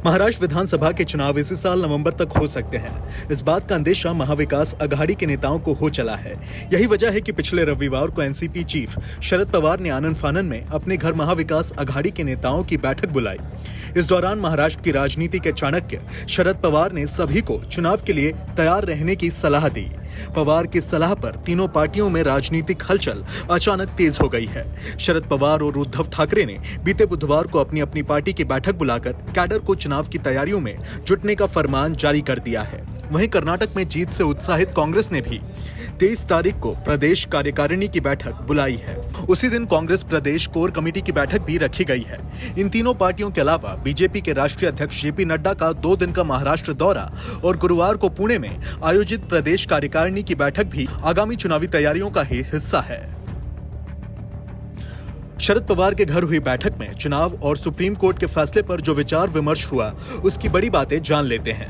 महाराष्ट्र विधानसभा के चुनाव इसी साल नवंबर तक हो सकते हैं। इस बात का अंदेशा महाविकास अघाड़ी के नेताओं को हो चला है। यही वजह है कि पिछले रविवार को एनसीपी चीफ शरद पवार ने आनन फानन में अपने घर महाविकास अघाड़ी के नेताओं की बैठक बुलाई। इस दौरान महाराष्ट्र की राजनीति के चाणक्य शरद पवार ने सभी को चुनाव के लिए तैयार रहने की सलाह दी। पवार की सलाह पर तीनों पार्टियों में राजनीतिक हलचल अचानक तेज हो गई है। शरद पवार और उद्धव ठाकरे ने बीते बुधवार को अपनी अपनी पार्टी की बैठक बुलाकर कैडर को चुनाव की तैयारियों में जुटने का फरमान जारी कर दिया है। वहीं कर्नाटक में जीत से उत्साहित कांग्रेस ने भी 23 तारीख को प्रदेश कार्यकारिणी की बैठक बुलाई है। उसी दिन कांग्रेस प्रदेश कोर कमेटी की बैठक भी रखी गई है। इन तीनों पार्टियों के अलावा बीजेपी के राष्ट्रीय अध्यक्ष जेपी नड्डा का 2 दिन का महाराष्ट्र दौरा और गुरुवार को पुणे में आयोजित प्रदेश कार्यकारिणी की बैठक भी आगामी चुनावी तैयारियों का ही हिस्सा है। शरद पवार के घर हुई बैठक में चुनाव और सुप्रीम कोर्ट के फैसले पर जो विचार विमर्श हुआ, उसकी बड़ी बातें जान लेते हैं।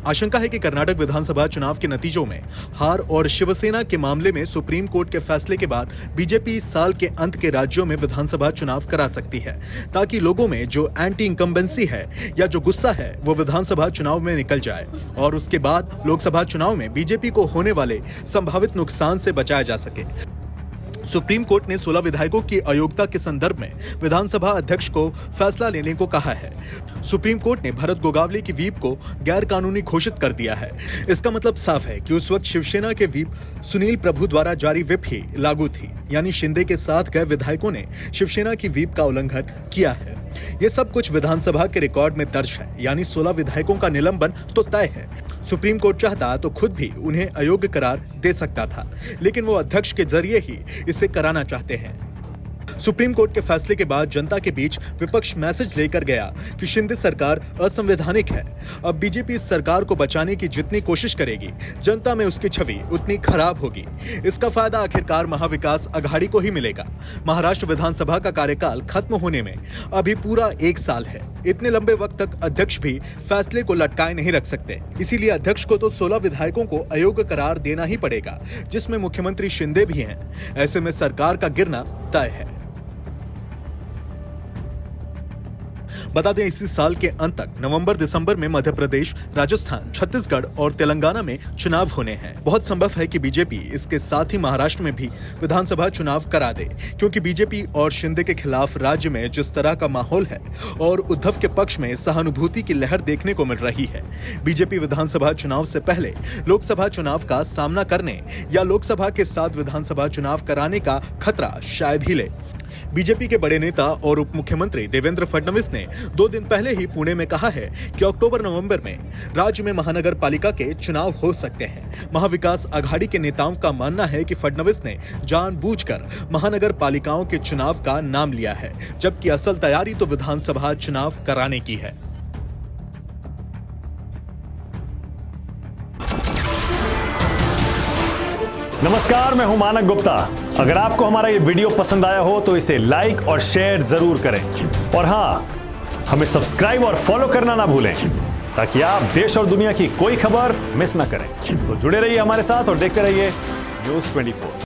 आशंका है कि कर्नाटक विधानसभा चुनाव के नतीजों में हार और शिवसेना के मामले में सुप्रीम कोर्ट के फैसले के बाद बीजेपी इस साल के अंत के राज्यों में विधानसभा चुनाव करा सकती है, ताकि लोगों में जो एंटी इंकम्बेंसी है या जो गुस्सा है वो विधानसभा चुनाव में निकल जाए और उसके बाद लोकसभा चुनाव में बीजेपी को होने वाले संभावित नुकसान से बचाया जा सके। सुप्रीम कोर्ट ने 16 विधायकों की अयोग्यता के संदर्भ में विधानसभा अध्यक्ष को फैसला लेने को कहा है। सुप्रीम कोर्ट ने भरत गोगावले की व्हीप को गैर कानूनी घोषित कर दिया है। इसका मतलब साफ है कि उस वक्त शिवसेना के व्हीप सुनील प्रभु द्वारा जारी व्हिप ही लागू थी, यानी शिंदे के साथ गए विधायकों ने शिवसेना की व्हीप का उल्लंघन किया है। ये सब कुछ विधानसभा के रिकॉर्ड में दर्ज है, यानी 16 विधायकों का निलंबन तो तय है। सुप्रीम कोर्ट चाहता तो खुद भी उन्हें अयोग्य करार दे सकता था, लेकिन वो अध्यक्ष के जरिए ही इसे कराना चाहते हैं। सुप्रीम कोर्ट के फैसले के बाद जनता के बीच विपक्ष मैसेज लेकर गया कि शिंदे सरकार असंवैधानिक है। अब बीजेपी इस सरकार को बचाने की जितनी कोशिश करेगी, जनता में उसकी छवि उतनी खराब होगी। इसका फायदा आखिरकार महाविकास अघाड़ी को ही मिलेगा। महाराष्ट्र विधानसभा का कार्यकाल खत्म होने में अभी पूरा 1 साल है। इतने लंबे वक्त तक अध्यक्ष भी फैसले को लटकाए नहीं रख सकते। इसीलिए अध्यक्ष को तो 16 विधायकों को अयोग्य करार देना ही पड़ेगा, जिसमें मुख्यमंत्री शिंदे भी हैं। ऐसे में सरकार का गिरना तय है। बता दें, इसी साल के अंत तक नवंबर-दिसंबर में मध्य प्रदेश, राजस्थान, छत्तीसगढ़ और तेलंगाना में चुनाव होने हैं। बहुत संभव है कि बीजेपी इसके साथ ही महाराष्ट्र में भी विधानसभा चुनाव करा दे, क्योंकि बीजेपी और शिंदे के खिलाफ राज्य में जिस तरह का माहौल है और उद्धव के पक्ष में सहानुभूति की लहर देखने को मिल रही है। बीजेपी विधानसभा चुनाव से पहले लोकसभा चुनाव का सामना करने या लोकसभा के साथ विधानसभा चुनाव कराने का खतरा शायद ही ले। बीजेपी के बड़े नेता और उप मुख्यमंत्री देवेंद्र फडणवीस ने 2 दिन पहले ही पुणे में कहा है कि अक्टूबर-नवंबर में राज्य में महानगर पालिका के चुनाव हो सकते हैं। महाविकास अघाड़ी के नेताओं का मानना है कि फडणवीस ने जानबूझकर महानगर पालिकाओं के चुनाव का नाम लिया है, जबकि असल तैयारी तो विधानसभा चुनाव कराने की है। नमस्कार, मैं हूं मानक गुप्ता। अगर आपको हमारा ये वीडियो पसंद आया हो तो इसे लाइक और शेयर जरूर करें, और हां, हमें सब्सक्राइब और फॉलो करना ना भूलें, ताकि आप देश और दुनिया की कोई खबर मिस ना करें। तो जुड़े रहिए हमारे साथ और देखते रहिए न्यूज़ 24।